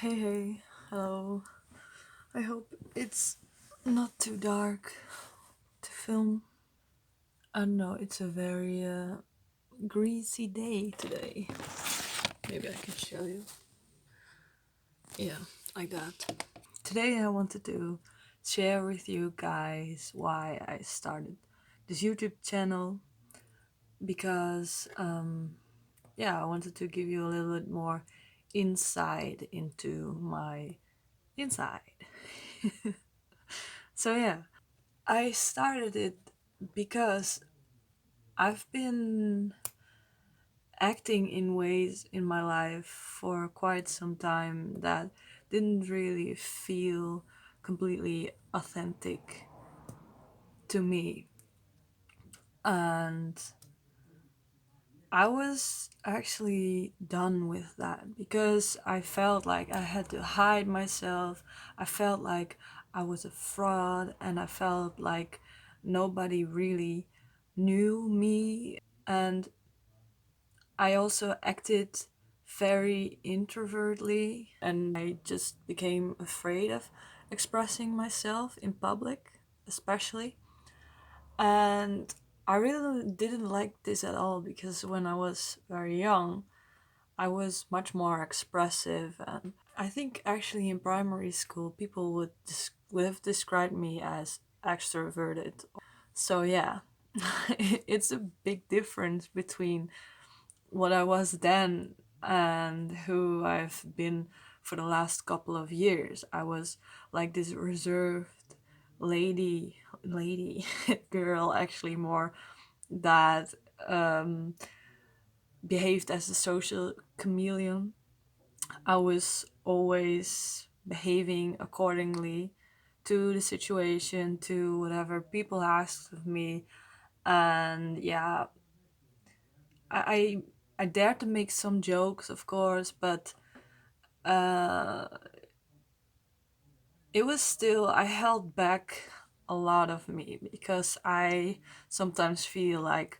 Hey, hello. I hope it's not too dark to film. I don't know, it's a very greasy day today. Maybe I can show you. Yeah, like that. Today I wanted to share with you guys why I started this YouTube channel because, yeah, I wanted to give you a little bit more insight into my inside. So, yeah, I started it because I've been acting in ways in my life for quite some time that didn't really feel completely authentic to me. And I was actually done with that because I felt like I had to hide myself. I felt like I was a fraud and I felt like nobody really knew me. And I also acted very introvertly and I just became afraid of expressing myself in public, especially. And I really didn't like this at all because when I was very young, I was much more expressive. And I think actually in primary school, people would have described me as extroverted. So, yeah, it's a big difference between what I was then and who I've been for the last couple of years. I was like this reserved lady girl, actually more that um, behaved as a social chameleon. I was always behaving accordingly to the situation, to whatever people asked of me, and yeah, I I dared to make some jokes, of course, but uh, it was still I held back a lot of me because I sometimes feel like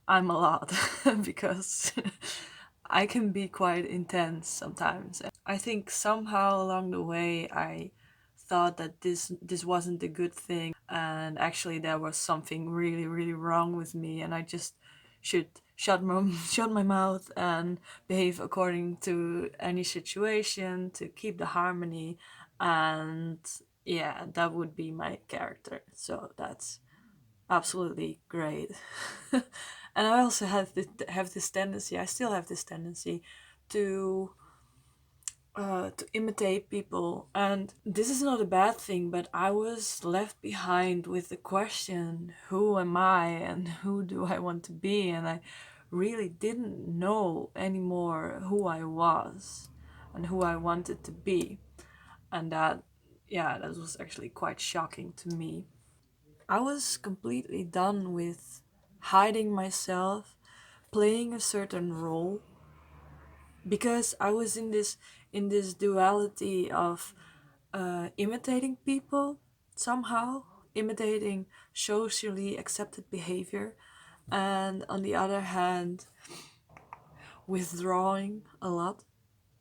I'm a lot because I can be quite intense sometimes. I think somehow along the way I thought that this wasn't a good thing and actually there was something really wrong with me and I just should shut my mouth and behave according to any situation to keep the harmony. And yeah, that would be my character, so that's absolutely great. And I also have this tendency, I still have this tendency to to imitate people. And this is not a bad thing, but I was left behind with the question, who am I and who do I want to be? And I really didn't know anymore who I was and who I wanted to be. And that, yeah, that was actually quite shocking to me. I was completely done with hiding myself, playing a certain role, because I was in this duality of imitating people somehow, imitating socially accepted behavior, and on the other hand, withdrawing a lot,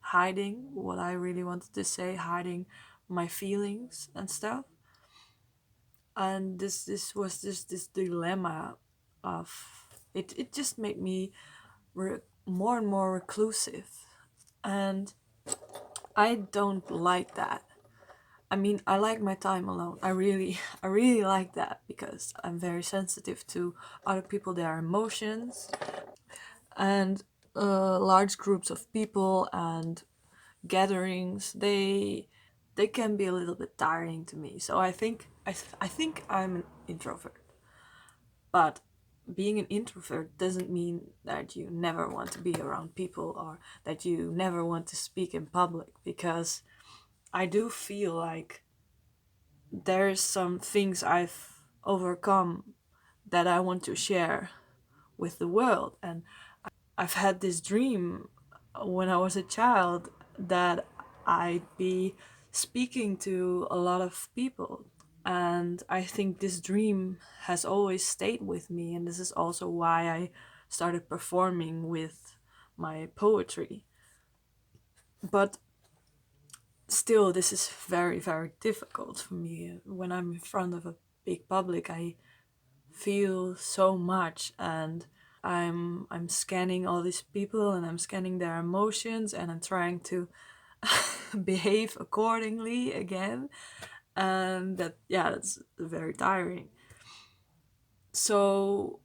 hiding what I really wanted to say, hiding my feelings and stuff. And this was just this dilemma of it just made me more and more reclusive, and I don't like that. I mean, I like my time alone. I really like that because I'm very sensitive to other people, their emotions, and large groups of people and gatherings. They can be a little bit tiring to me. So I think I'm an introvert. But being an introvert doesn't mean that you never want to be around people or that you never want to speak in public, because I do feel like there's some things I've overcome that I want to share with the world. And I've had this dream when I was a child that I'd be speaking to a lot of people. And I think this dream has always stayed with me. And this is also why I started performing with my poetry. But still, this is very, very difficult for me. When I'm in front of a big public, I feel so much, and I'm scanning all these people, and I'm scanning their emotions, and I'm trying to behave accordingly again. And that, yeah, that's very tiring. So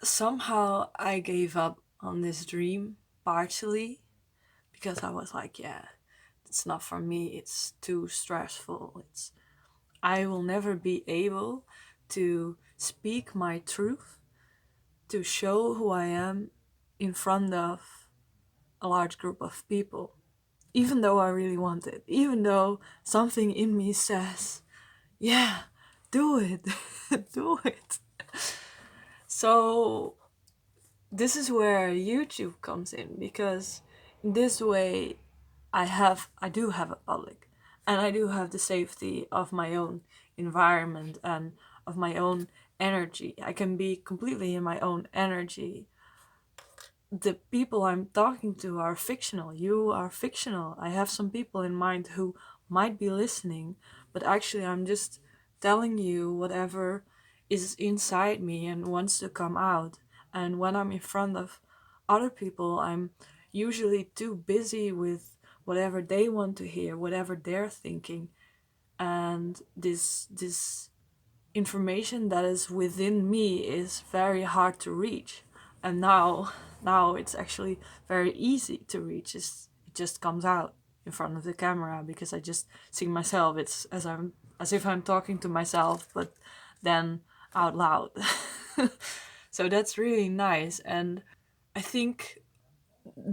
somehow I gave up on this dream, partially because I was like, yeah, it's not for me, it's too stressful. It's I will never be able to speak my truth, to show who I am in front of a large group of people, even though I really want it, even though something in me says, yeah, do it, do it. So this is where YouTube comes in, because in this way I do have a public, and I do have the safety of my own environment and of my own energy. I can be completely in my own energy. The people I'm talking to are fictional. You are fictional. I have some people in mind who might be listening, but actually I'm just telling you whatever is inside me and wants to come out. And when I'm in front of other people, I'm usually too busy with whatever they want to hear, whatever they're thinking. And this information that is within me is very hard to reach. And now it's actually very easy to reach. It just comes out in front of the camera, because I just see myself. It's as if I'm talking to myself, but then out loud. So that's really nice. And I think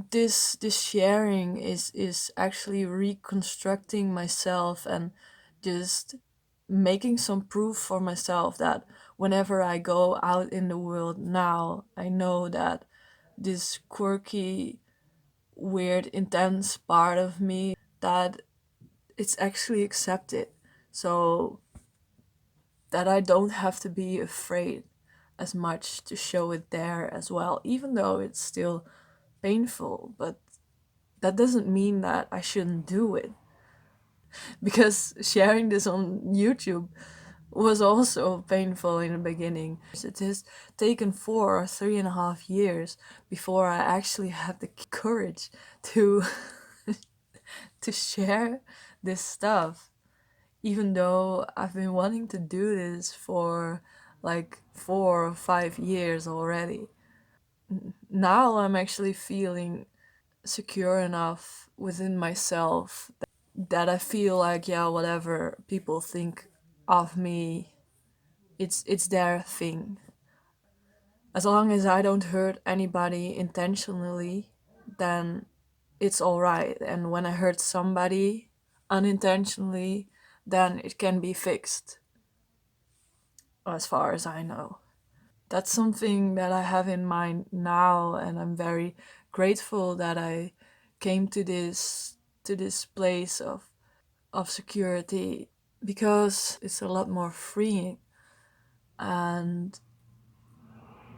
this sharing is actually reconstructing myself, and just making some proof for myself that whenever I go out in the world now, I know that this quirky, weird, intense part of me, that it's actually accepted. So that I don't have to be afraid as much to show it there as well, even though it's still painful. But that doesn't mean that I shouldn't do it, because sharing this on YouTube was also painful in the beginning. It has taken 3.5 years before I actually had the courage to to share this stuff, even though I've been wanting to do this for like 4 or 5 years already. Now I'm actually feeling secure enough within myself that I feel like, yeah, whatever people think of me, it's their thing. As long as I don't hurt anybody intentionally, then it's all right. And when I hurt somebody unintentionally, then it can be fixed, as far as I know. That's something that I have in mind now, and I'm very grateful that I came to this place of security, because it's a lot more freeing. And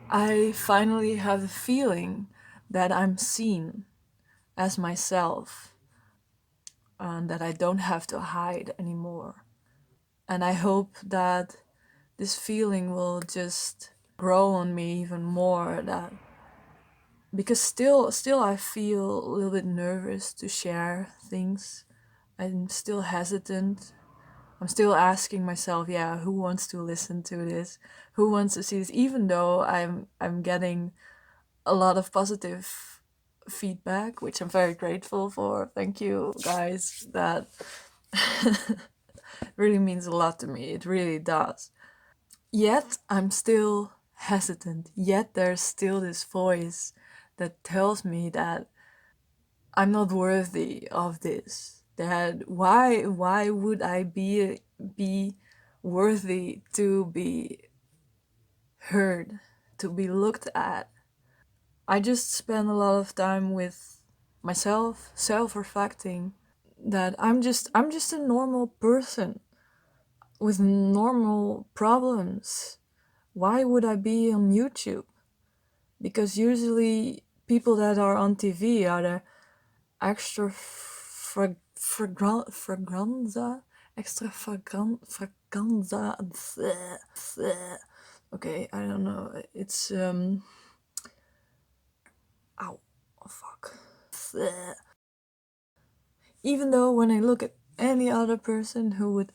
I finally have the feeling that I'm seen as myself, and that I don't have to hide anymore. And I hope that this feeling will just grow on me even more, that because still I feel a little bit nervous to share things. I'm still hesitant. I'm still asking myself, yeah, who wants to listen to this? Who wants to see this? Even though I'm getting a lot of positive feedback, which I'm very grateful for. Thank you guys. That really means a lot to me. It really does. Yet I'm still hesitant. Yet there's still this voice that tells me that I'm not worthy of this. That why would I be worthy to be heard, to be looked at? I just spend a lot of time with myself, self-reflecting that I'm just a normal person with normal problems. Why would I be on YouTube? Because usually people that are on TV are the fragranza, fragranza. Okay, I don't know. It's ow, oh fuck. Even though when I look at any other person who would,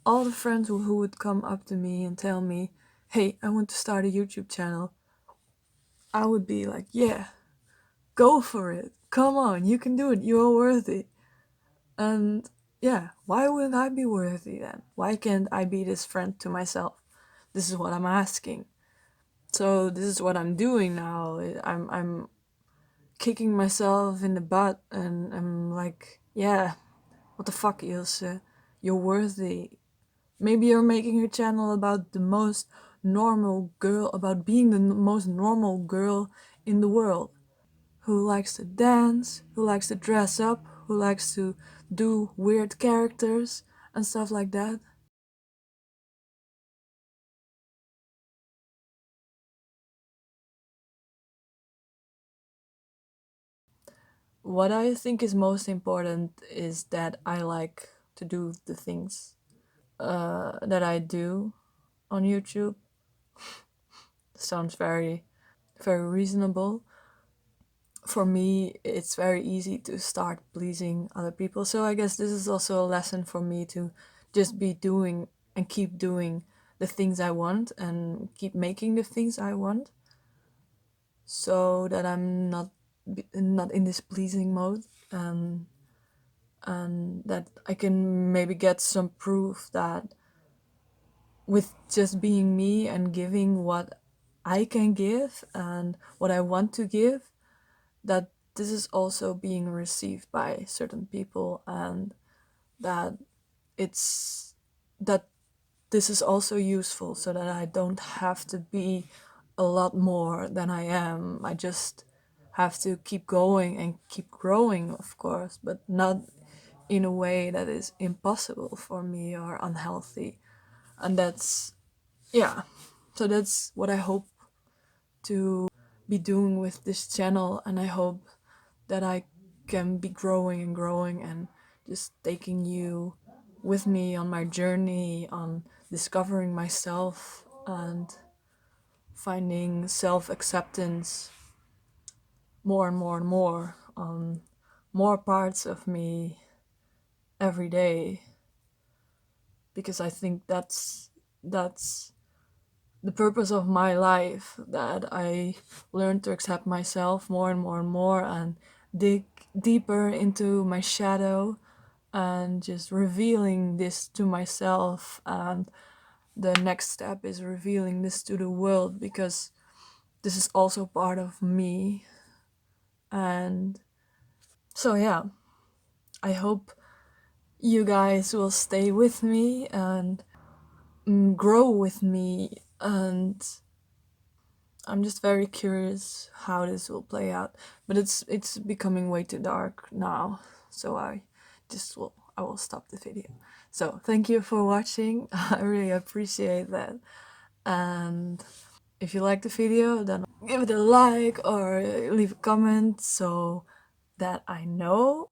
all the friends who would come up to me and tell me, hey, I want to start a YouTube channel, I would be like, yeah, go for it. Come on, you can do it. You're worthy. And yeah, why wouldn't I be worthy then? Why can't I be this friend to myself? This is what I'm asking. So this is what I'm doing now. I'm kicking myself in the butt and I'm like, yeah, what the fuck, Ilse? You're worthy. Maybe you're making a channel about the most normal girl, about being the most normal girl in the world, who likes to dance, who likes to dress up, who likes to do weird characters and stuff like that. What I think is most important is that I like to do the things that I do on YouTube. Sounds very, very reasonable. For me, it's very easy to start pleasing other people. So I guess this is also a lesson for me to just be doing and keep doing the things I want and keep making the things I want, so that I'm not in this pleasing mode, and that I can maybe get some proof that with just being me and giving what I can give and what I want to give, that this is also being received by certain people, and that it's that this is also useful, so that I don't have to be a lot more than I am. I just have to keep going and keep growing, of course, but not in a way that is impossible for me or unhealthy. And that's, yeah, so that's what I hope to be doing with this channel, and I hope that I can be growing and growing and just taking you with me on my journey on discovering myself and finding self acceptance more and more and more on more parts of me every day, because I think that's the purpose of my life, that I learn to accept myself more and more and more and dig deeper into my shadow and just revealing this to myself. And the next step is revealing this to the world, because this is also part of me. And so yeah, I hope you guys will stay with me and grow with me. And I'm just very curious how this will play out. But it's becoming way too dark now, so I will stop the video. So thank you for watching. I really appreciate that. And if you like the video, then give it a like or leave a comment so that I know.